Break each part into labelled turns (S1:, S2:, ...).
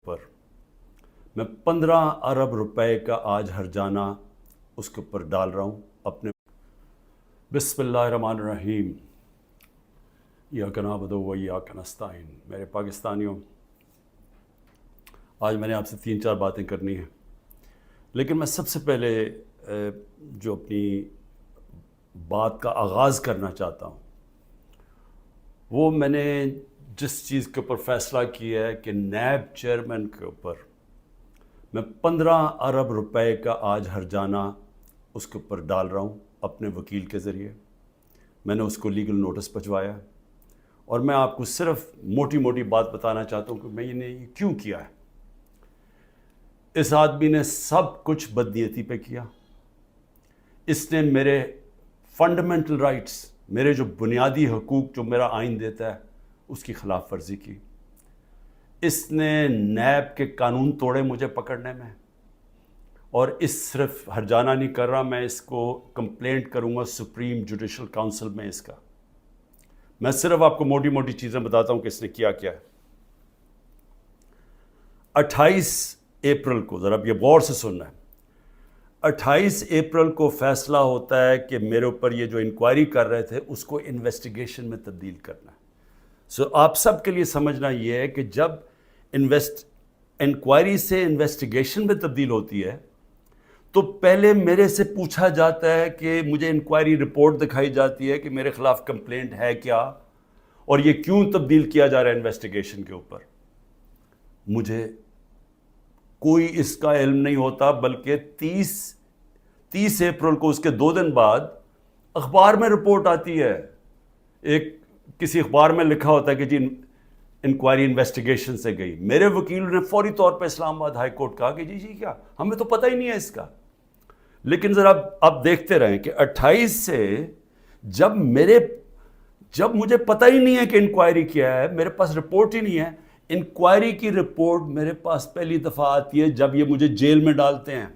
S1: پر میں 15 ارب روپے کا آج ہرجانہ اس کے اوپر ڈال رہا ہوں اپنے. بسم اللہ الرحمن الرحیم. ایاک نعبد و ایاک نستعین. میرے پاکستانیوں، آج میں نے آپ سے 3-4 باتیں کرنی ہیں، لیکن میں سب سے پہلے جو اپنی بات کا آغاز کرنا چاہتا ہوں وہ میں نے جس چیز کے اوپر فیصلہ کیا ہے کہ نیب چیئرمین کے اوپر میں 15 ارب روپے کا آج ہرجانہ اس کے اوپر ڈال رہا ہوں اپنے وکیل کے ذریعے. میں نے اس کو لیگل نوٹس بھجوایا اور میں آپ کو صرف موٹی موٹی بات بتانا چاہتا ہوں کہ میں نے یہ کیوں کیا ہے. اس آدمی نے سب کچھ بدنیتی پہ کیا. اس نے میرے فنڈامنٹل رائٹس، میرے جو بنیادی حقوق جو میرا آئین دیتا ہے، اس کی خلاف ورزی کی. اس نے نیب کے قانون توڑے مجھے پکڑنے میں، اور اس صرف ہرجانہ نہیں کر رہا، میں اس کو کمپلینٹ کروں گا سپریم جوڈیشل کاؤنسل میں اس کا. میں صرف آپ کو موٹی موٹی چیزیں بتاتا ہوں کہ اس نے کیا کیا ہے. 28 اپریل کو، ذرا اب یہ غور سے سننا ہے، 28 اپریل کو فیصلہ ہوتا ہے کہ میرے اوپر یہ جو انکوائری کر رہے تھے اس کو انویسٹیگیشن میں تبدیل کرنا ہے. آپ سب کے لیے سمجھنا یہ ہے کہ جب انکوائری سے انویسٹیگیشن میں تبدیل ہوتی ہے تو پہلے میرے سے پوچھا جاتا ہے کہ مجھے انکوائری رپورٹ دکھائی جاتی ہے کہ میرے خلاف کمپلینٹ ہے کیا اور یہ کیوں تبدیل کیا جا رہا ہے انویسٹیگیشن کے اوپر. مجھے کوئی اس کا علم نہیں ہوتا، بلکہ 30 اپریل کو اس کے 2 دن بعد اخبار میں رپورٹ آتی ہے. کسی اخبار میں لکھا ہوتا ہے کہ جی انکوائری انویسٹیگیشن سے گئی. میرے وکیل نے فوری طور پہ اسلام آباد ہائی کورٹ کہا کہ جی کیا، ہمیں تو پتہ ہی نہیں ہے اس کا. لیکن ذرا آپ دیکھتے رہیں کہ 28 سے جب مجھے پتہ ہی نہیں ہے کہ انکوائری کیا ہے، میرے پاس رپورٹ ہی نہیں ہے. انکوائری کی رپورٹ میرے پاس پہلی دفعہ آتی ہے جب یہ مجھے جیل میں ڈالتے ہیں.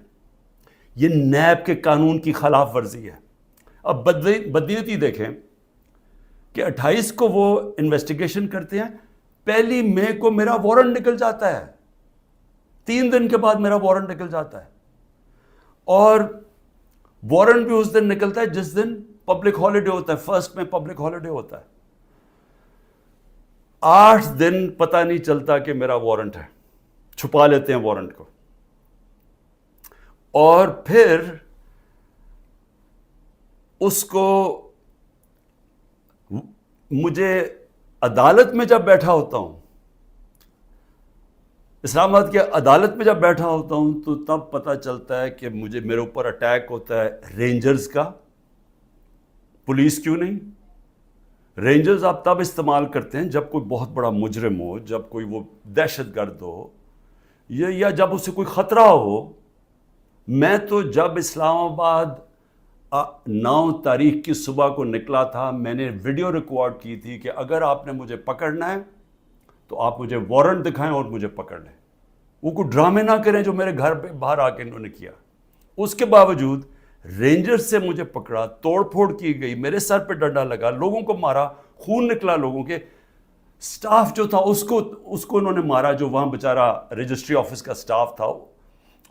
S1: یہ نیب کے قانون کی خلاف ورزی ہے. اب بدنیتی دیکھیں کہ 28 کو وہ انویسٹیگیشن کرتے ہیں، 1 مئی کو میرا وارنٹ نکل جاتا ہے. 3 دن کے بعد میرا وارنٹ نکل جاتا ہے، اور وارنٹ بھی اس دن نکلتا ہے جس دن پبلک ہالیڈے ہوتا ہے. 1 میں پبلک ہالیڈے ہوتا ہے. 8 دن پتہ نہیں چلتا کہ میرا وارنٹ ہے، چھپا لیتے ہیں وارنٹ کو. اور پھر اس کو مجھے عدالت میں جب بیٹھا ہوتا ہوں، اسلام آباد کی عدالت میں جب بیٹھا ہوتا ہوں، تو تب پتہ چلتا ہے کہ میرے اوپر اٹیک ہوتا ہے رینجرز کا. پولیس کیوں نہیں؟ رینجرز آپ تب استعمال کرتے ہیں جب کوئی بہت بڑا مجرم ہو، جب کوئی وہ دہشت گرد ہو، یا جب اسے کوئی خطرہ ہو. میں تو جب اسلام آباد 9 تاریخ کی صبح کو نکلا تھا، میں نے ویڈیو ریکارڈ کی تھی کہ اگر آپ نے مجھے پکڑنا ہے تو آپ مجھے وارنٹ دکھائیں اور مجھے پکڑ لیں. وہ کوئی ڈرامے نہ کریں جو میرے گھر پہ باہر آ کے انہوں نے کیا. اس کے باوجود رینجر سے مجھے پکڑا، توڑ پھوڑ کی گئی، میرے سر پہ ڈنڈا لگا، لوگوں کو مارا، خون نکلا لوگوں کے. سٹاف جو تھا اس کو انہوں نے مارا، جو وہاں بیچارہ رجسٹری آفس کا سٹاف تھا.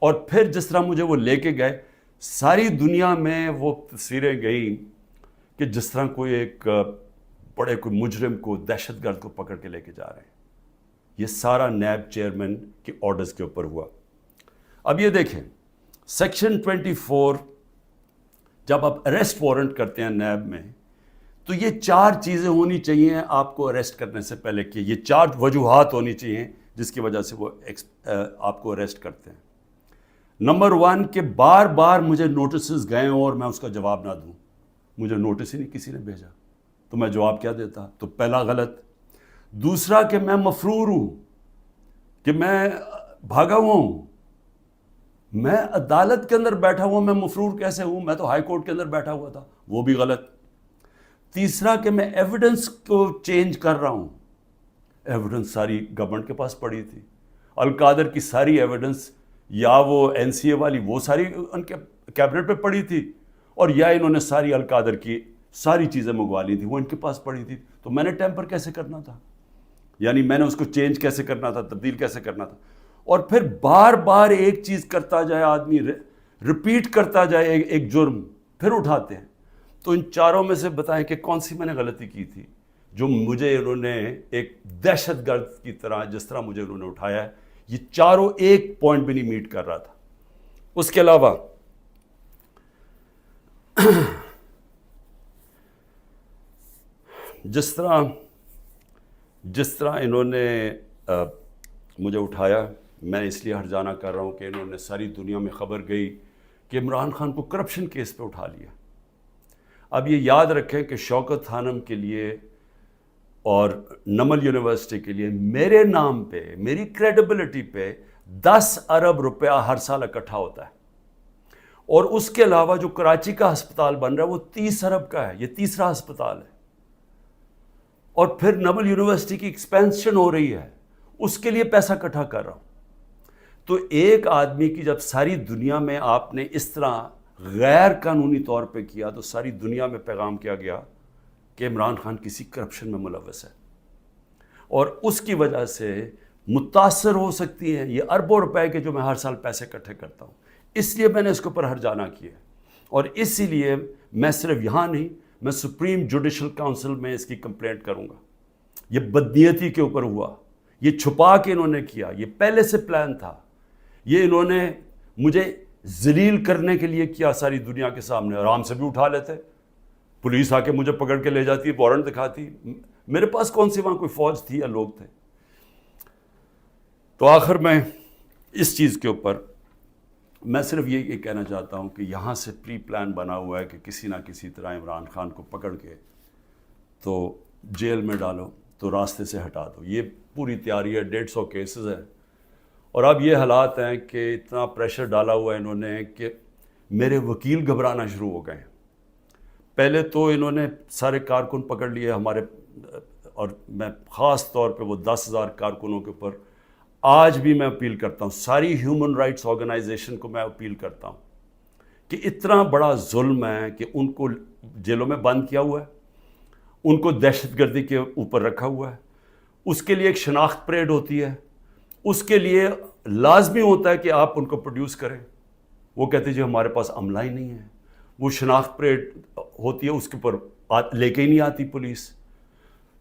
S1: اور پھر جس طرح مجھے وہ لے کے گئے، ساری دنیا میں وہ تصویریں گئیں کہ جس طرح کوئی مجرم کو، دہشت گرد کو پکڑ کے لے کے جا رہے ہیں. یہ سارا نیب چیئرمین کے آرڈرز کے اوپر ہوا. اب یہ دیکھیں، سیکشن 24 جب آپ اریسٹ وارنٹ کرتے ہیں نیب میں، تو یہ 4 چیزیں ہونی چاہیے آپ کو اریسٹ کرنے سے پہلے. کہ یہ 4 وجوہات ہونی چاہیے جس کی وجہ سے وہ آپ کو اریسٹ کرتے ہیں. نمبر 1 کہ بار بار مجھے نوٹسز گئے اور میں اس کا جواب نہ دوں. مجھے نوٹس ہی نہیں کسی نے بھیجا تو میں جواب کیا دیتا؟ تو پہلا غلط. دوسرا کہ میں مفرور ہوں، کہ میں بھاگا ہوا ہوں. میں عدالت کے اندر بیٹھا ہوا، میں مفرور کیسے ہوں؟ میں تو ہائی کورٹ کے اندر بیٹھا ہوا تھا. وہ بھی غلط. تیسرا کہ میں ایویڈنس کو چینج کر رہا ہوں. ایویڈنس ساری گورنمنٹ کے پاس پڑی تھی. القادر کی ساری ایویڈنس، یا وہ این سی اے والی، وہ ساری ان کے کیبنٹ پہ پڑی تھی، اور یا انہوں نے ساری القادر کی ساری چیزیں منگوا لی تھی، وہ ان کے پاس پڑی تھی. تو میں نے ٹیمپر کیسے کرنا تھا؟ یعنی میں نے اس کو چینج کیسے کرنا تھا، تبدیل کیسے کرنا تھا؟ اور پھر بار بار ایک چیز کرتا جائے آدمی, ریپیٹ کرتا جائے ایک جرم, پھر اٹھاتے ہیں. تو ان چاروں میں سے بتائیں کہ کون سی میں نے غلطی کی تھی جو مجھے انہوں نے ایک دہشت گرد کی طرح, جس طرح مجھے انہوں نے اٹھایا ہے, یہ چاروں ایک پوائنٹ بھی نہیں میٹ کر رہا تھا. اس کے علاوہ جس طرح انہوں نے مجھے اٹھایا, میں اس لیے ہرجانہ کر رہا ہوں کہ انہوں نے ساری دنیا میں خبر گئی کہ عمران خان کو کرپشن کیس پہ اٹھا لیا. اب یہ یاد رکھیں کہ شوکت خانم کے لیے اور نمل یونیورسٹی کے لیے میرے نام پہ, میری کریڈیبلٹی پہ 10 ارب روپیہ ہر سال اکٹھا ہوتا ہے, اور اس کے علاوہ جو کراچی کا ہسپتال بن رہا ہے وہ 30 ارب کا ہے, یہ تیسرا ہسپتال ہے, اور پھر نمل یونیورسٹی کی ایکسپینشن ہو رہی ہے, اس کے لیے پیسہ اکٹھا کر رہا ہوں. تو ایک آدمی کی جب ساری دنیا میں آپ نے اس طرح غیر قانونی طور پہ کیا, تو ساری دنیا میں پیغام کیا گیا کہ عمران خان کسی کرپشن میں ملوث ہے, اور اس کی وجہ سے متاثر ہو سکتی ہیں یہ اربوں روپے کے جو میں ہر سال پیسے اکٹھے کرتا ہوں. اس لیے میں نے اس کے اوپر ہرجانہ کیا, اور اسی لیے میں صرف یہاں نہیں, میں سپریم جوڈیشل کاؤنسل میں اس کی کمپلینٹ کروں گا. یہ بدنیتی کے اوپر ہوا, یہ چھپا کے انہوں نے کیا, یہ پہلے سے پلان تھا, یہ انہوں نے مجھے ذلیل کرنے کے لیے کیا ساری دنیا کے سامنے. آرام سے بھی اٹھا لیتے, پولیس آ کے مجھے پکڑ کے لے جاتی, وارنٹ دکھاتی, میرے پاس کون سی وہاں کوئی فوج تھی یا لوگ تھے. تو آخر میں اس چیز کے اوپر میں صرف یہ کہنا چاہتا ہوں کہ یہاں سے پری پلان بنا ہوا ہے کہ کسی نہ کسی طرح عمران خان کو پکڑ کے تو جیل میں ڈالو, تو راستے سے ہٹا دو. یہ پوری تیاری ہے, 150 کیسز ہیں, اور اب یہ حالات ہیں کہ اتنا پریشر ڈالا ہوا ہے انہوں نے کہ میرے وکیل گھبرانا شروع ہو گئے ہیں. پہلے تو انہوں نے سارے کارکن پکڑ لیے ہمارے, اور میں خاص طور پہ وہ 10,000 کارکنوں کے اوپر آج بھی میں اپیل کرتا ہوں, ساری ہیومن رائٹس آرگنائزیشن کو میں اپیل کرتا ہوں کہ اتنا بڑا ظلم ہے کہ ان کو جیلوں میں بند کیا ہوا ہے, ان کو دہشت گردی کے اوپر رکھا ہوا ہے. اس کے لیے ایک شناخت پریڈ ہوتی ہے, اس کے لیے لازمی ہوتا ہے کہ آپ ان کو پروڈیوس کریں. وہ کہتے جی ہمارے پاس عملہ ہی نہیں ہے. وہ شناخت پریڈ ہوتی ہے, اس کے اوپر لے کے ہی نہیں آتی پولیس.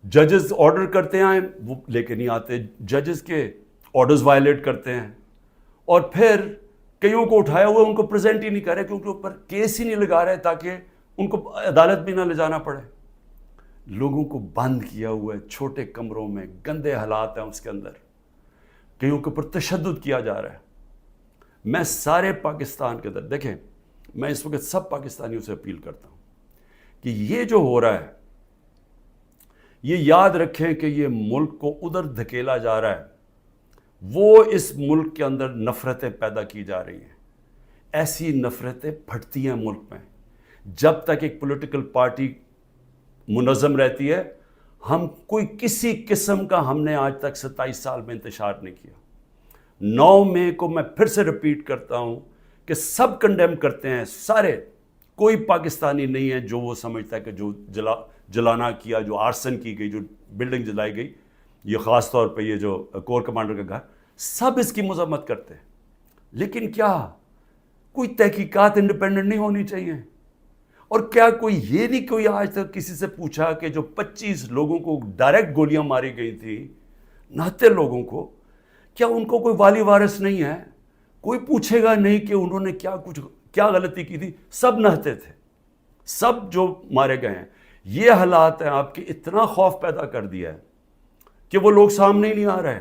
S1: ججز آرڈر کرتے ہیں وہ لے کے نہیں آتے, ججز کے آرڈرز وائلیٹ کرتے ہیں, اور پھر کئیوں کو اٹھایا ہوا ان کو پریزنٹ ہی نہیں کر رہے کیونکہ اوپر کیس ہی نہیں لگا رہے تاکہ ان کو عدالت بھی نہ لے جانا پڑے. لوگوں کو بند کیا ہوا ہے چھوٹے کمروں میں, گندے حالات ہیں اس کے اندر, کئیوں کے اوپر تشدد کیا جا رہا ہے. میں سارے پاکستان کے اندر, دیکھیں میں اس وقت سب پاکستانیوں سے اپیل کرتا ہوں کہ یہ جو ہو رہا ہے یہ یاد رکھیں کہ یہ ملک کو ادھر دھکیلا جا رہا ہے, وہ اس ملک کے اندر نفرتیں پیدا کی جا رہی ہیں. ایسی نفرتیں پھٹتی ہیں ملک میں جب تک ایک پولیٹیکل پارٹی منظم رہتی ہے. ہم کوئی کسی قسم کا ہم نے آج تک 27 سال میں انتشار نہیں کیا. 9 مئی کو میں پھر سے ریپیٹ کرتا ہوں کہ سب کنڈیم کرتے ہیں سارے, کوئی پاکستانی نہیں ہے جو وہ سمجھتا ہے کہ جو جلانا کیا, جو آرسن کی گئی, جو بلڈنگ جلائی گئی, یہ خاص طور پہ یہ جو کور کمانڈر کا گھر, سب اس کی مذمت کرتے ہیں. لیکن کیا کوئی تحقیقات انڈیپینڈنٹ نہیں ہونی چاہیے؟ اور کیا کوئی یہ نہیں کوئی آج تک کسی سے پوچھا کہ جو 25 لوگوں کو ڈائریکٹ گولیاں ماری گئی تھی, نہتے لوگوں کو, کیا ان کو کوئی والی وارث نہیں ہے؟ کوئی پوچھے گا نہیں کہ انہوں نے کیا غلطی کی تھی. سب نہتے تھے, سب جو مارے گئے ہیں. یہ حالات ہیں آپ کے اتنا خوف پیدا کر دیا ہے کہ وہ لوگ سامنے ہی نہیں آ رہے.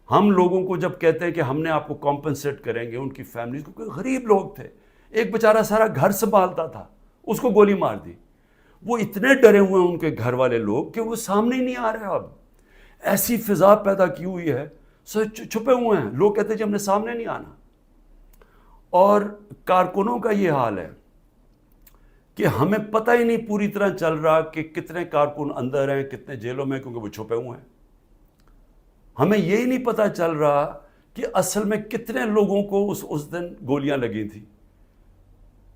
S1: ہم لوگوں کو جب کہتے ہیں کہ ہم نے آپ کو کمپنسیٹ کریں گے, ان کی فیملیز کو, کوئی غریب لوگ تھے, ایک بیچارہ سارا گھر سنبھالتا تھا, اس کو گولی مار دی. وہ اتنے ڈرے ہوئے ہیں ان کے گھر والے لوگ کہ وہ سامنے ہی نہیں آ رہے. اب ایسی فضا پیدا کی ہوئی ہے, چھپے ہوئے ہیں لوگ, کہتے ہیں جی ہم نے سامنے نہیں آنا. اور کارکنوں کا یہ حال ہے کہ ہمیں پتہ ہی نہیں پوری طرح چل رہا کہ کتنے کارکن اندر ہیں, کتنے جیلوں میں, کیونکہ وہ چھپے ہوئے ہیں. ہمیں یہی نہیں پتہ چل رہا کہ اصل میں کتنے لوگوں کو اس دن گولیاں لگی تھیں.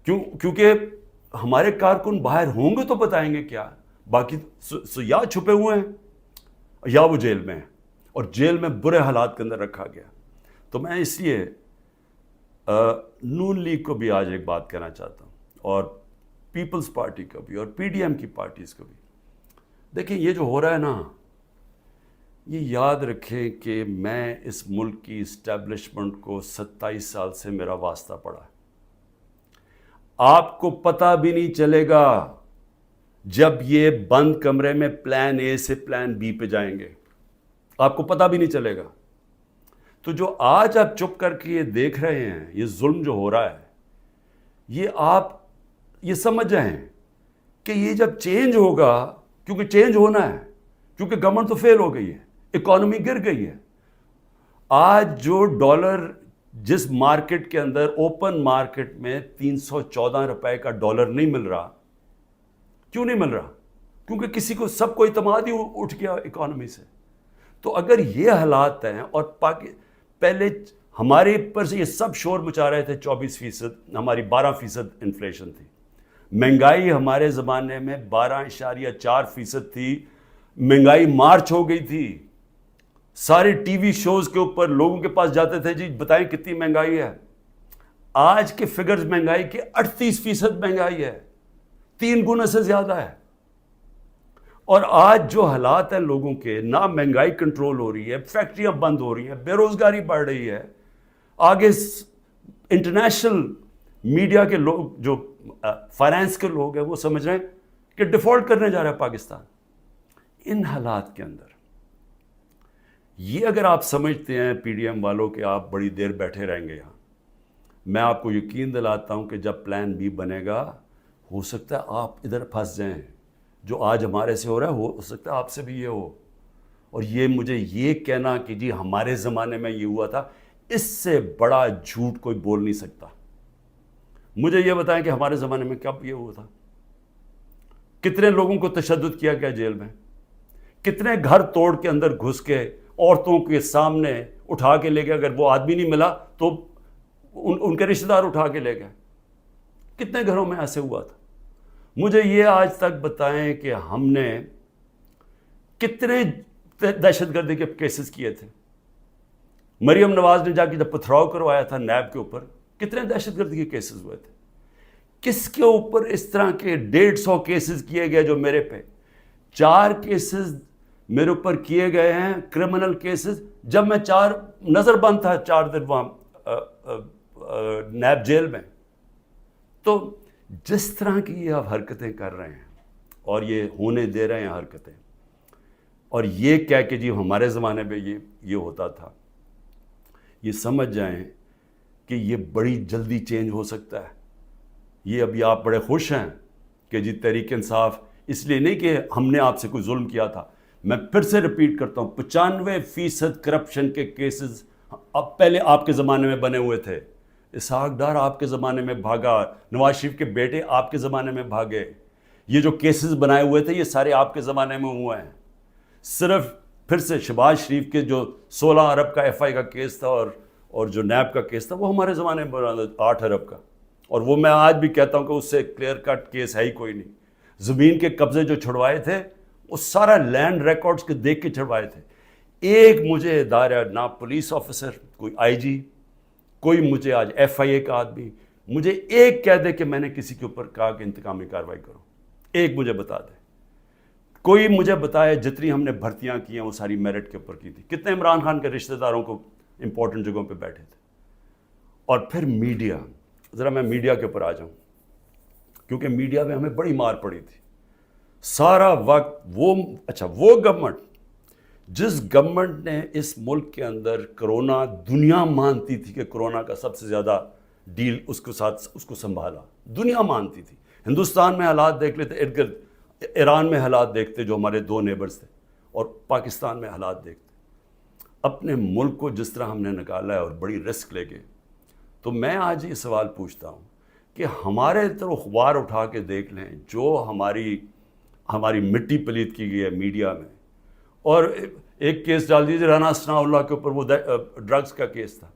S1: کیونکہ ہمارے کارکن باہر ہوں گے تو بتائیں گے کیا, باقی یا چھپے ہوئے ہیں یا وہ جیل میں ہیں, اور جیل میں برے حالات کے اندر رکھا گیا. تو میں اس لیے نون لیگ کو بھی آج ایک بات کہنا چاہتا ہوں, اور پیپلز پارٹی کو بھی, اور پی ڈی ایم کی پارٹیز کو بھی. دیکھیں یہ جو ہو رہا ہے نا, یہ یاد رکھیں کہ میں اس ملک کی اسٹیبلشمنٹ کو 27 سال سے میرا واسطہ پڑا ہے. آپ کو پتہ بھی نہیں چلے گا جب یہ بند کمرے میں پلان اے سے پلان بی پہ جائیں گے, آپ کو پتہ بھی نہیں چلے گا. تو جو آج آپ چپ کر کے یہ دیکھ رہے ہیں, یہ ظلم جو ہو رہا ہے, یہ آپ یہ سمجھ جائیں کہ یہ جب چینج ہوگا, کیونکہ چینج ہونا ہے, کیونکہ گورنمنٹ تو فیل ہو گئی ہے, اکانومی گر گئی ہے. آج جو ڈالر جس مارکیٹ کے اندر, اوپن مارکیٹ میں 314 روپے کا ڈالر نہیں مل رہا, کیوں نہیں مل رہا؟ کیونکہ کسی کو, سب کو اعتماد ہی اٹھ گیا اکانومی سے. تو اگر یہ حالات ہیں, اور پہلے ہمارے اوپر سے یہ سب شور مچا رہے تھے 24%, ہماری 12% انفلیشن تھی. مہنگائی ہمارے زمانے میں 12.4% تھی. مہنگائی مارچ ہو گئی تھی. سارے ٹی وی شوز کے اوپر لوگوں کے پاس جاتے تھے, جی بتائیں کتنی مہنگائی ہے. آج کے فگرز مہنگائی کے 38% مہنگائی ہے, 3 گنا سے زیادہ ہے. اور آج جو حالات ہیں لوگوں کے, نہ مہنگائی کنٹرول ہو رہی ہے, فیکٹریاں بند ہو رہی ہیں, بے روزگاری بڑھ رہی ہے. آگے انٹرنیشنل میڈیا کے لوگ, جو فائنانس کے لوگ ہیں, وہ سمجھ رہے ہیں کہ ڈیفالٹ کرنے جا رہا ہے پاکستان. ان حالات کے اندر یہ اگر آپ سمجھتے ہیں پی ڈی ایم والوں کہ آپ بڑی دیر بیٹھے رہیں گے یہاں, میں آپ کو یقین دلاتا ہوں کہ جب پلان بی بنے گا, ہو سکتا ہے آپ ادھر پھنس جائیں. جو آج ہمارے سے ہو رہا ہے, ہو سکتا ہے آپ سے بھی یہ ہو. اور یہ مجھے یہ کہنا کہ جی ہمارے زمانے میں یہ ہوا تھا, اس سے بڑا جھوٹ کوئی بول نہیں سکتا. مجھے یہ بتائیں کہ ہمارے زمانے میں کب یہ ہوا تھا؟ کتنے لوگوں کو تشدد کیا گیا جیل میں, کتنے گھر توڑ کے اندر گھس کے عورتوں کے سامنے اٹھا کے لے گئے, اگر وہ آدمی نہیں ملا تو ان کے رشتہ دار اٹھا کے لے گئے. کتنے گھروں میں ایسے ہوا تھا؟ مجھے یہ آج تک بتائیں کہ ہم نے کتنے دہشت گردی کے کیسز کیے تھے. مریم نواز نے جا کے جب پتھراؤ کروایا تھا نیب کے اوپر, کتنے دہشت گردی کے کیسز ہوئے تھے. کس کے اوپر اس طرح کے 150 کیسز کیے گئے جو میرے پہ. 4 کیسز میرے اوپر کیے گئے ہیں, کرمنل کیسز, جب میں نظر بند تھا 4 دن وہاں نیب جیل میں. تو جس طرح کی یہ آپ حرکتیں کر رہے ہیں, اور یہ ہونے دے رہے ہیں حرکتیں, اور یہ کہہ کہ جی ہمارے زمانے میں یہ ہوتا تھا, یہ سمجھ جائیں کہ یہ بڑی جلدی چینج ہو سکتا ہے. یہ ابھی آپ بڑے خوش ہیں کہ جی تحریک انصاف, اس لیے نہیں کہ ہم نے آپ سے کوئی ظلم کیا تھا. میں پھر سے ریپیٹ کرتا ہوں, 95% کرپشن کے کیسز اب پہلے آپ کے زمانے میں بنے ہوئے تھے. اسحاق ڈار آپ کے زمانے میں بھاگا, نواز شریف کے بیٹے آپ کے زمانے میں بھاگے. یہ جو کیسز بنائے ہوئے تھے یہ سارے آپ کے زمانے میں ہوئے ہیں. صرف پھر سے شہباز شریف کے جو 16 ارب کا ایف آئی کا کیس تھا, اور جو نیب کا کیس تھا, وہ ہمارے زمانے میں بنا 8 ارب کا. اور وہ میں آج بھی کہتا ہوں کہ اس سے کلیئر کٹ کیس ہے ہی کوئی نہیں. زمین کے قبضے جو چھڑوائے تھے وہ سارا لینڈ ریکارڈز کے دیکھ کے چھڑوائے تھے. ایک مجھے ادارہ, نہ پولیس آفیسر, کوئی آئی جی, کوئی مجھے آج ایف آئی اے کا آدمی مجھے ایک کہہ دے کہ میں نے کسی کے اوپر کہا کہ انتقامی کارروائی کرو, ایک مجھے بتا دے. کوئی مجھے بتائے جتنی ہم نے بھرتیاں کی ہیں وہ ساری میرٹ کے اوپر کی تھی. کتنے عمران خان کے رشتہ داروں کو امپورٹنٹ جگہوں پہ بیٹھے تھے. اور پھر میڈیا, ذرا میں میڈیا کے اوپر آ جاؤں, کیونکہ میڈیا میں ہمیں بڑی مار پڑی تھی سارا وقت. وہ گورنمنٹ, جس گورنمنٹ نے اس ملک کے اندر کرونا, دنیا مانتی تھی کہ کرونا کا سب سے زیادہ ڈیل اس کے ساتھ اس کو سنبھالا, دنیا مانتی تھی. ہندوستان میں حالات دیکھ لیتے, ارد گرد ایران میں حالات دیکھتے جو ہمارے 2 نیبرز تھے, اور پاکستان میں حالات دیکھتے. اپنے ملک کو جس طرح ہم نے نکالا ہے اور بڑی رسک لے کے, تو میں آج یہ سوال پوچھتا ہوں کہ ہمارے طرف اخبار اٹھا کے دیکھ لیں جو ہماری مٹی پلیت کی گئی ہے میڈیا میں. اور ایک کیس ڈال دیجیے رانا ثناء اللہ کے اوپر, وہ ڈرگز کا کیس تھا.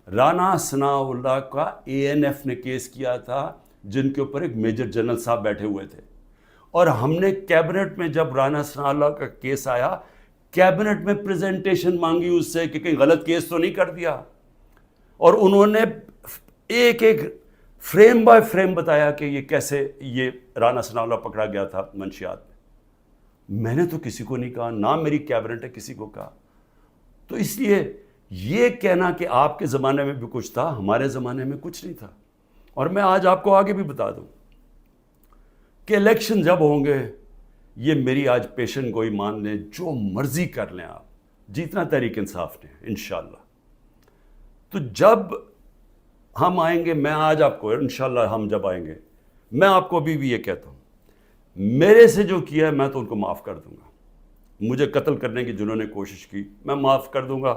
S1: رانا ثناء اللہ کا اے این ایف نے کیس کیا تھا, جن کے اوپر ایک میجر جنرل صاحب بیٹھے ہوئے تھے. اور ہم نے کیبنٹ میں جب رانا ثناء اللہ کا کیس آیا, کیبنٹ میں پریزنٹیشن مانگی اس سے کہ کہیں غلط کیس تو نہیں کر دیا. اور انہوں نے ایک ایک فریم بائی فریم بتایا کہ یہ کیسے یہ رانا ثناء اللہ پکڑا گیا تھا منشیات میں نے تو کسی کو نہیں کہا، نہ میری کیبنٹ ہے کسی کو کہا. تو اس لیے یہ کہنا کہ آپ کے زمانے میں بھی کچھ تھا، ہمارے زمانے میں کچھ نہیں تھا. اور میں آج آپ کو آگے بھی بتا دوں کہ الیکشن جب ہوں گے، یہ میری آج پیشن گوئی مان لیں، جو مرضی کر لیں آپ، جتنا تحریک انصاف نے انشاءاللہ. تو جب ہم آئیں گے، میں آج آپ کو انشاءاللہ ہم جب آئیں گے، میں آپ کو ابھی بھی یہ کہتا ہوں، میرے سے جو کیا ہے میں تو ان کو معاف کر دوں گا. مجھے قتل کرنے کی جنہوں نے کوشش کی میں معاف کر دوں گا،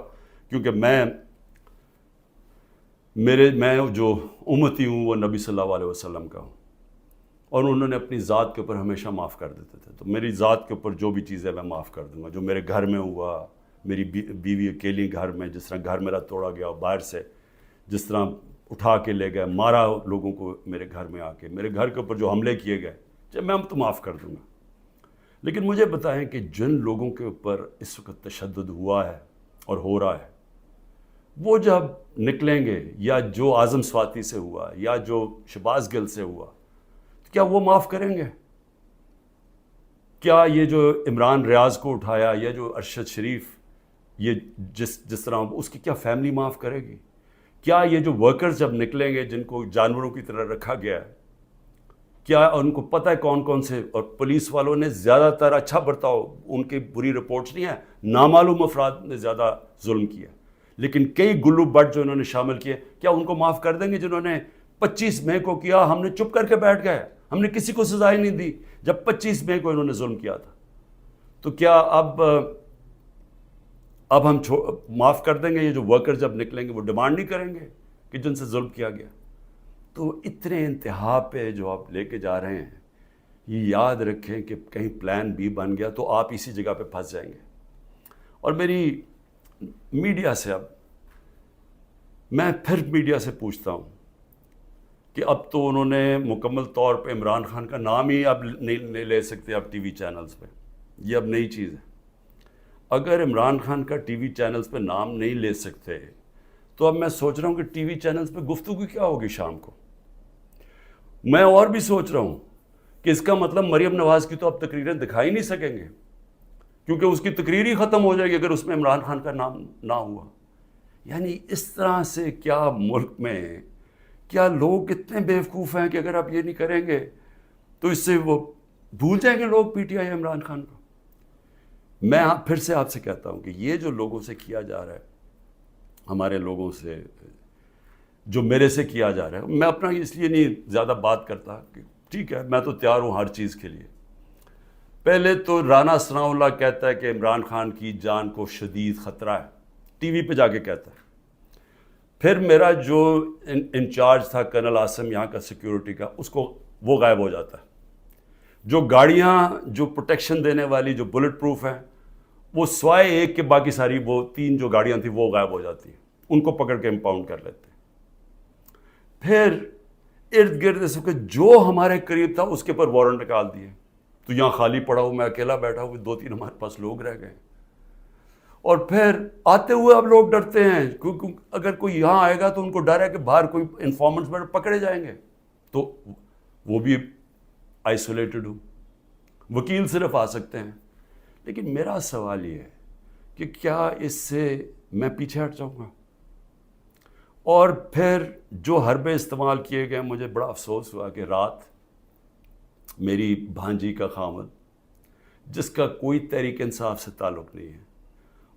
S1: کیونکہ میں جو امتی ہوں وہ نبی صلی اللہ علیہ وسلم کا ہوں، اور انہوں نے اپنی ذات کے اوپر ہمیشہ معاف کر دیتے تھے. تو میری ذات کے اوپر جو بھی چیزیں میں معاف کر دوں گا. جو میرے گھر میں ہوا، میری بیوی اکیلی گھر میں، جس طرح گھر میرا توڑا گیا باہر سے، جس طرح اٹھا کے لے گئے، مارا لوگوں کو میرے گھر میں آ کے، میرے گھر کے اوپر جو حملے کیے گئے، جب میں تو معاف کر دوں گا. لیکن مجھے بتائیں کہ جن لوگوں کے اوپر اس وقت تشدد ہوا ہے اور ہو رہا ہے، وہ جب نکلیں گے، یا جو اعظم سواتی سے ہوا، یا جو شہباز گل سے ہوا، تو کیا وہ معاف کریں گے؟ کیا یہ جو عمران ریاض کو اٹھایا، یا جو ارشد شریف، یہ جس طرح اس کی کیا فیملی معاف کرے گی؟ کیا یہ جو ورکرز جب نکلیں گے جن کو جانوروں کی طرح رکھا گیا ہے، کیا ان کو پتہ ہے کون کون سے؟ اور پولیس والوں نے زیادہ تر اچھا برتاؤ، ان کی بری رپورٹس نہیں ہیں، نامعلوم افراد نے زیادہ ظلم کیا، لیکن کئی گلو بٹ جو انہوں نے شامل کیے، کیا ان کو معاف کر دیں گے؟ جنہوں نے 25 مئی کو کیا، ہم نے چپ کر کے بیٹھ گئے، ہم نے کسی کو سزا ہی نہیں دی جب 25 مئی کو انہوں نے ظلم کیا تھا. تو کیا اب ہم معاف کر دیں گے؟ یہ جو ورکر جب نکلیں گے وہ ڈیمانڈ نہیں کریں گے کہ جن سے ظلم کیا گیا؟ تو اتنے انتہا پہ جو آپ لے کے جا رہے ہیں، یہ یاد رکھیں کہ کہیں پلان بی بن گیا تو آپ اسی جگہ پہ پھنس جائیں گے. اور میری میڈیا سے میں پھر میڈیا سے پوچھتا ہوں کہ اب تو انہوں نے مکمل طور پہ عمران خان کا نام ہی اب نہیں لے سکتے اب ٹی وی چینلز پہ، یہ اب نئی چیز ہے. اگر عمران خان کا ٹی وی چینلز پہ نام نہیں لے سکتے تو اب میں سوچ رہا ہوں کہ ٹی وی چینلز پہ گفتگو کیا ہوگی شام کو. میں اور بھی سوچ رہا ہوں کہ اس کا مطلب مریم نواز کی تو اب تقریریں دکھائی نہیں سکیں گے، کیونکہ اس کی تقریر ہی ختم ہو جائے گی اگر اس میں عمران خان کا نام نہ ہوا. یعنی اس طرح سے کیا ملک میں کیا لوگ اتنے بیوقوف ہیں کہ اگر آپ یہ نہیں کریں گے تو اس سے وہ بھول جائیں گے لوگ P T I Imran Khan کو. میں پھر سے آپ سے کہتا ہوں کہ یہ جو لوگوں سے کیا جا رہا ہے، ہمارے لوگوں سے جو میرے سے کیا جا رہا ہے، میں اپنا اس لیے نہیں زیادہ بات کرتا کہ ٹھیک ہے میں تو تیار ہوں ہر چیز کے لیے. پہلے تو رانا ثناء اللہ کہتا ہے کہ عمران خان کی جان کو شدید خطرہ ہے، ٹی وی پہ جا کے کہتا ہے. پھر میرا جو انچارج تھا کرنل عاصم یہاں کا سیکیورٹی کا، وہ غائب ہو جاتا ہے. جو گاڑیاں جو پروٹیکشن دینے والی جو بلٹ پروف ہیں، وہ سوائے ایک کے باقی ساری وہ 3 جو گاڑیاں تھیں وہ غائب ہو جاتی ہیں، ان کو پکڑ کے امپاؤنڈ کر لیتے ہیں. پھر ارد گرد اس وقت جو ہمارے قریب تھا اس کے پر وارنٹ نکال دیے. تو یہاں خالی پڑا ہوں، میں اکیلا بیٹھا ہوں، 2-3 ہمارے پاس لوگ رہ گئے. اور پھر آتے ہوئے اب لوگ ڈرتے ہیں کیونکہ اگر کوئی یہاں آئے گا تو ان کو ڈر ہے کہ باہر کوئی انفارمنٹس پکڑے جائیں گے، تو وہ بھی آئسولیٹڈ ہوں، وکیل صرف آ سکتے ہیں. لیکن میرا سوال یہ ہے کہ کیا اس سے میں پیچھے ہٹ جاؤں گا؟ اور پھر جو حربے استعمال کیے گئے، مجھے بڑا افسوس ہوا کہ رات میری بھانجی کا خامد، جس کا کوئی تحریک انصاف سے تعلق نہیں ہے،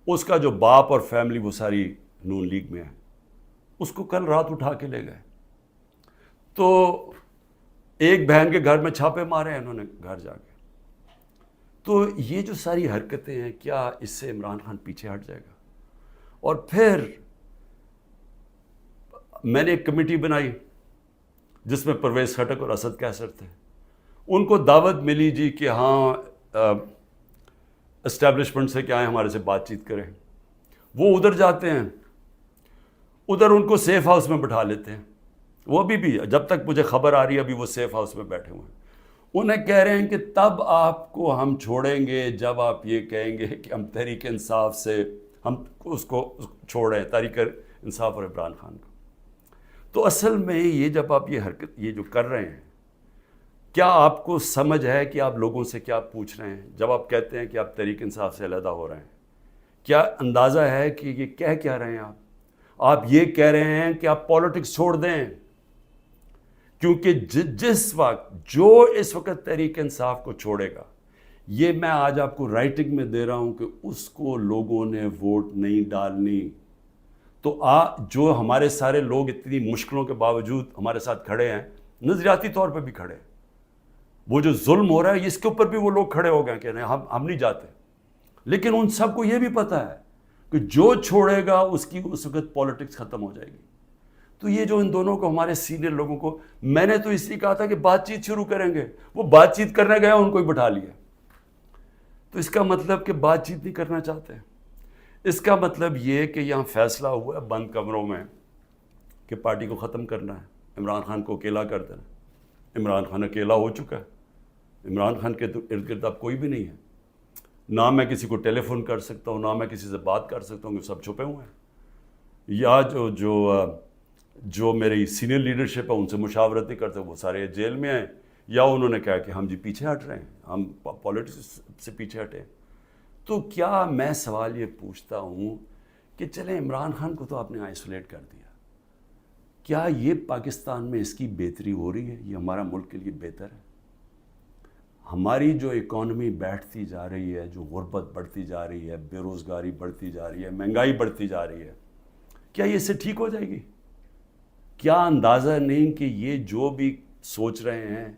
S1: اس کا جو باپ اور فیملی وہ ساری نون لیگ میں ہے، اس کو کل رات اٹھا کے لے گئے. تو ایک بہن کے گھر میں چھاپے مارے ہیں انہوں نے گھر جا کے. تو یہ جو ساری حرکتیں ہیں، کیا اس سے عمران خان پیچھے ہٹ جائے گا؟ اور پھر میں نے ایک کمیٹی بنائی جس میں پرویز خٹک اور اسد کیسر تھے. ان کو دعوت ملی جی کہ ہاں اسٹیبلشمنٹ سے کیا ہے ہمارے سے بات چیت کریں. وہ ادھر جاتے ہیں، ادھر ان کو سیف ہاؤس میں بٹھا لیتے ہیں. وہ بھی جب تک مجھے خبر آ رہی ہے ابھی وہ سیف ہاؤس میں بیٹھے ہوئے ہیں. انہیں کہہ رہے ہیں کہ تب آپ کو ہم چھوڑیں گے جب آپ یہ کہیں گے کہ ہم تحریک انصاف سے ہم اس کو چھوڑیں، تحریک انصاف اور عمران خان کو. تو اصل میں یہ جب آپ یہ حرکت یہ جو کر رہے ہیں، کیا آپ کو سمجھ ہے کہ آپ لوگوں سے کیا پوچھ رہے ہیں جب آپ کہتے ہیں کہ آپ تحریک انصاف سے علیحدہ ہو رہے ہیں؟ کیا اندازہ ہے کہ یہ کہہ کیا رہے ہیں آپ یہ کہہ رہے ہیں کہ آپ پالیٹکس چھوڑ دیں، کیونکہ جس وقت جو اس وقت تحریک انصاف کو چھوڑے گا، یہ میں آج آپ کو رائٹنگ میں دے رہا ہوں کہ اس کو لوگوں نے ووٹ نہیں ڈالنی. تو جو ہمارے سارے لوگ اتنی مشکلوں کے باوجود ہمارے ساتھ کھڑے ہیں، نظریاتی طور پہ بھی کھڑے ہیں، وہ جو ظلم ہو رہا ہے اس کے اوپر بھی وہ لوگ کھڑے ہو گئے کہ نہیں ہم نہیں جاتے. لیکن ان سب کو یہ بھی پتہ ہے کہ جو چھوڑے گا اس کی اس وقت پالیٹکس ختم ہو جائے گی. تو یہ جو ان دونوں کو، ہمارے سینئر لوگوں کو، میں نے تو اس لیے کہا تھا کہ بات چیت شروع کریں گے، وہ بات چیت کرنے گئے ان کو ہی بٹھا لیا. تو اس کا مطلب کہ بات چیت نہیں کرنا چاہتے. اس کا مطلب یہ کہ یہاں فیصلہ ہوا ہے بند کمروں میں کہ پارٹی کو ختم کرنا ہے، عمران خان کو اکیلا کر دینا. عمران خان اکیلا ہو چکا ہے، عمران خان کے ارد گرد اب کوئی بھی نہیں ہے. نہ میں کسی کو ٹیلی فون کر سکتا ہوں، نہ میں کسی سے بات کر سکتا ہوں، کہ سب چھپے ہوئے ہیں. یا جو میری سینئر لیڈرشپ ہے ان سے مشاورت نہیں کرتے، وہ سارے جیل میں ہیں، یا انہوں نے کہا کہ ہم جی پیچھے ہٹ رہے ہیں، ہم پالیٹکس سے پیچھے ہٹیں. تو کیا میں سوال یہ پوچھتا ہوں کہ چلیں عمران خان کو تو آپ نے آئسولیٹ کر دیا، کیا یہ پاکستان میں اس کی بہتری ہو رہی ہے؟ یہ ہمارا ملک کے لیے بہتر ہے؟ ہماری جو اکانومی بیٹھتی جا رہی ہے، جو غربت بڑھتی جا رہی ہے، بے روزگاری بڑھتی جا رہی ہے، مہنگائی بڑھتی جا رہی ہے، کیا یہ اس سے ٹھیک ہو جائے گی؟ کیا اندازہ نہیں کہ یہ جو بھی سوچ رہے ہیں،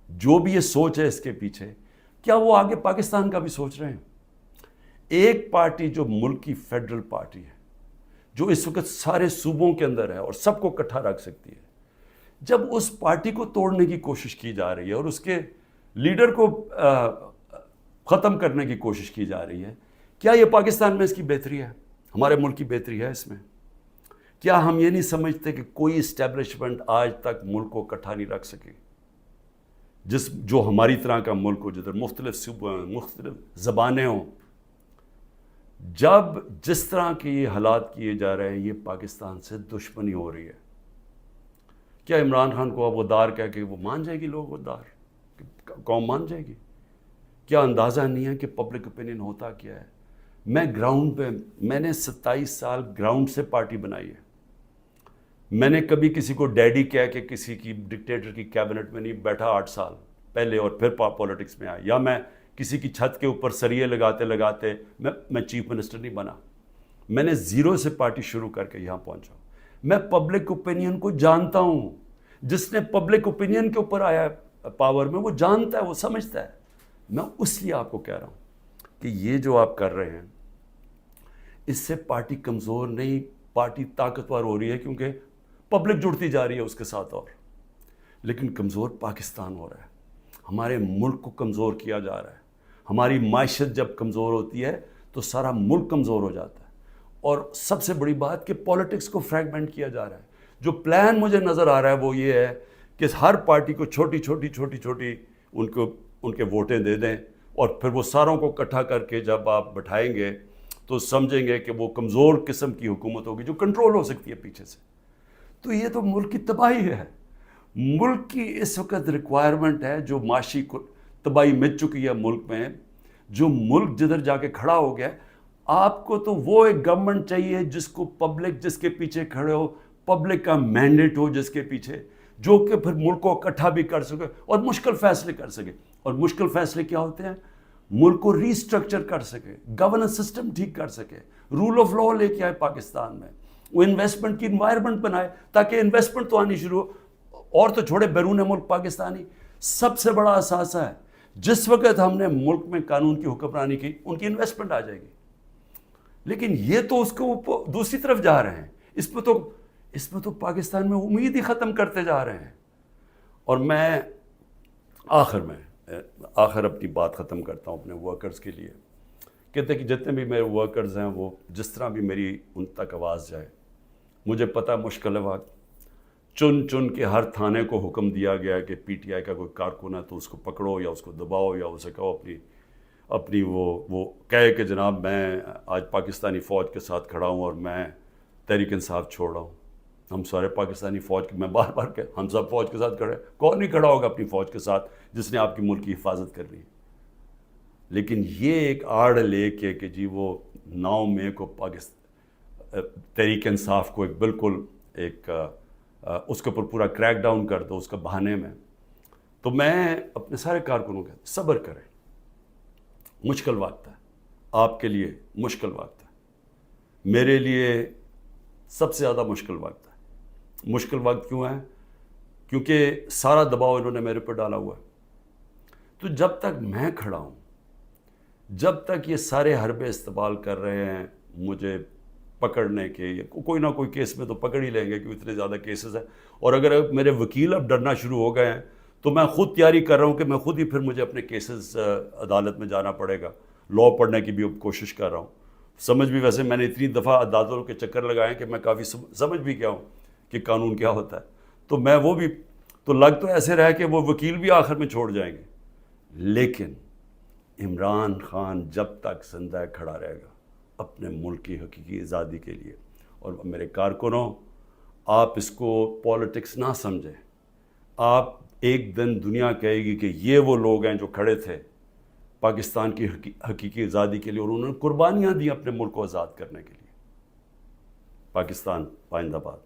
S1: جو بھی یہ سوچ ہے اس کے پیچھے، کیا وہ آگے پاکستان کا بھی سوچ رہے ہیں؟ ایک پارٹی جو ملک کی فیڈرل پارٹی ہے، جو اس وقت سارے صوبوں کے اندر ہے اور سب کو اکٹھا رکھ سکتی ہے، جب اس پارٹی کو توڑنے کی کوشش کی جا رہی ہے اور اس کے لیڈر کو ختم کرنے کی کوشش کی جا رہی ہے، کیا یہ پاکستان میں اس کی بہتری ہے؟ ہمارے ملک کی بہتری ہے اس میں؟ کیا ہم یہ نہیں سمجھتے کہ کوئی اسٹیبلشمنٹ آج تک ملک کو اکٹھا نہیں رکھ سکی، جو ہماری طرح کا ملک ہو، جدھر مختلف صوبے ہوں، مختلف زبانیں ہوں؟ جب جس طرح کے یہ حالات کیے جا رہے ہیں، یہ پاکستان سے دشمنی ہو رہی ہے. کیا عمران خان کو اب غدار کہہ کے وہ مان جائے گی؟ لوگ غدار قوم مان جائے گی؟ کیا اندازہ نہیں ہے کہ پبلک اوپینین ہوتا کیا ہے؟ میں گراؤنڈ پہ، میں نے 27 سال گراؤنڈ سے پارٹی بنائی ہے. میں نے کبھی کسی کو ڈیڈی کہہ کے کسی کی ڈکٹیٹر کی کیبنٹ میں نہیں بیٹھا 8 سال پہلے اور پھر پالیٹکس میں آیا، یا میں کسی کی چھت کے اوپر سریے لگاتے لگاتے میں چیف منسٹر نہیں بنا. میں نے زیرو سے پارٹی شروع کر کے یہاں پہنچا. میں پبلک اوپینین کو جانتا ہوں. جس نے پبلک اوپینین کے اوپر آیا پاور میں، وہ جانتا ہے، وہ سمجھتا ہے. میں اس لیے آپ کو کہہ رہا ہوں کہ یہ جو آپ کر رہے ہیں، اس سے پارٹی کمزور نہیں، پارٹی طاقتور ہو رہی ہے، کیونکہ پبلک جڑتی جا رہی ہے اس کے ساتھ. اور لیکن کمزور پاکستان ہو رہا ہے، ہمارے ملک کو کمزور کیا جا رہا ہے. ہماری معیشت جب کمزور ہوتی ہے تو سارا ملک کمزور ہو جاتا ہے. اور سب سے بڑی بات کہ پالیٹکس کو فریگمنٹ کیا جا رہا ہے. جو پلان مجھے نظر آ رہا ہے وہ یہ ہے کہ ہر پارٹی کو چھوٹی چھوٹی ان کے ووٹیں دے دیں، اور پھر وہ ساروں کو اکٹھا کر کے جب آپ بٹھائیں گے تو سمجھیں گے کہ وہ کمزور قسم کی حکومت ہوگی جو کنٹرول ہو سکتی ہے پیچھے سے. تو یہ تو ملک کی تباہی ہے. ملک کی اس وقت ریکوائرمنٹ ہے، جو معاشی تباہی مچ چکی ہے ملک میں، جو ملک جدھر جا کے کھڑا ہو گیا. آپ کو تو وہ ایک گورنمنٹ چاہیے جس کو پبلک، جس کے پیچھے کھڑے ہو، پبلک کا مینڈیٹ ہو جس کے پیچھے، جو کہ پھر ملک کو اکٹھا بھی کر سکے اور مشکل فیصلے کر سکے. اور مشکل فیصلے کیا ہوتے ہیں؟ ملک کو ری اسٹرکچر کر سکے، گورننس سسٹم ٹھیک کر سکے، رول آف لا لے کے آئے پاکستان میں، وہ انویسٹمنٹ کی انوائرمنٹ بنائے تاکہ انویسٹمنٹ تو آنی شروع ہو. اور تو چھوڑے بیرون ملک پاکستانی سب سے بڑا اثاثہ ہے. جس وقت ہم نے ملک میں قانون کی حکمرانی کی، ان کی انویسٹمنٹ آ جائے گی. لیکن یہ تو اس کو دوسری طرف جا رہے ہیں. اس میں تو پاکستان میں امید ہی ختم کرتے جا رہے ہیں. اور میں آخر اپنی بات ختم کرتا ہوں اپنے ورکرز کے لیے. کہتے ہیں کہ جتنے بھی میرے ورکرز ہیں، وہ جس طرح بھی میری ان تک آواز جائے. مجھے پتہ مشکل ہے وقت، چن کے ہر تھانے کو حکم دیا گیا کہ پی ٹی آئی کا کوئی کارکن ہے تو اس کو پکڑو یا اس کو دباؤ یا اسے کہو اپنی وہ کہے کہ جناب میں آج پاکستانی فوج کے ساتھ کھڑا ہوں اور میں تحریک انصاف چھوڑ رہا ہوں. ہم سارے پاکستانی فوج کے، میں بار بار کہ ہم سب فوج کے ساتھ کھڑے ہیں، کون نہیں کھڑا ہوگا اپنی فوج کے ساتھ جس نے آپ کی ملک کی حفاظت کرنی ہے؟ لیکن یہ ایک آڑ لے کے کہ جی وہ 9 مئی کو تحریک انصاف کو ایک بالکل ایک اس کے اوپر پورا کریک ڈاؤن کر دو اس کا بہانے میں، تو میں اپنے سارے کارکنوں کا صبر کریں، مشکل وقت ہے، آپ کے لیے مشکل وقت ہے، میرے لیے سب سے زیادہ مشکل وقت ہے۔ مشکل وقت کیوں ہے؟ کیونکہ سارا دباؤ انہوں نے میرے پر ڈالا ہوا ہے۔ تو جب تک میں کھڑا ہوں، جب تک یہ سارے حربے استعمال کر رہے ہیں مجھے پکڑنے کے، کوئی نہ کوئی کیس میں تو پکڑ ہی لیں گے کیونکہ اتنے زیادہ کیسز ہیں، اور اگر میرے وکیل اب ڈرنا شروع ہو گئے ہیں تو میں خود تیاری کر رہا ہوں کہ میں خود ہی پھر مجھے اپنے کیسز عدالت میں جانا پڑے گا، لاء پڑھنے کی بھی اب کوشش کر رہا ہوں۔ سمجھ بھی ویسے میں نے اتنی دفعہ عدالتوں کے چکر لگائے ہیں کہ میں کافی سمجھ بھی گیا ہوں کہ قانون کیا ہوتا ہے، تو میں وہ بھی تو لگ تو ایسے رہا کہ وہ وکیل بھی آخر میں چھوڑ جائیں گے، لیکن عمران خان جب تک زندہ کھڑا رہے گا اپنے ملک کی حقیقی آزادی کے لیے۔ اور میرے کارکنوں، آپ اس کو پالیٹکس نہ سمجھیں، آپ ایک دن دنیا کہے گی کہ یہ وہ لوگ ہیں جو کھڑے تھے پاکستان کی حقیقی آزادی کے لیے اور انہوں نے قربانیاں دی اپنے ملک کو آزاد کرنے کے لیے۔ پاکستان پائندہ باد۔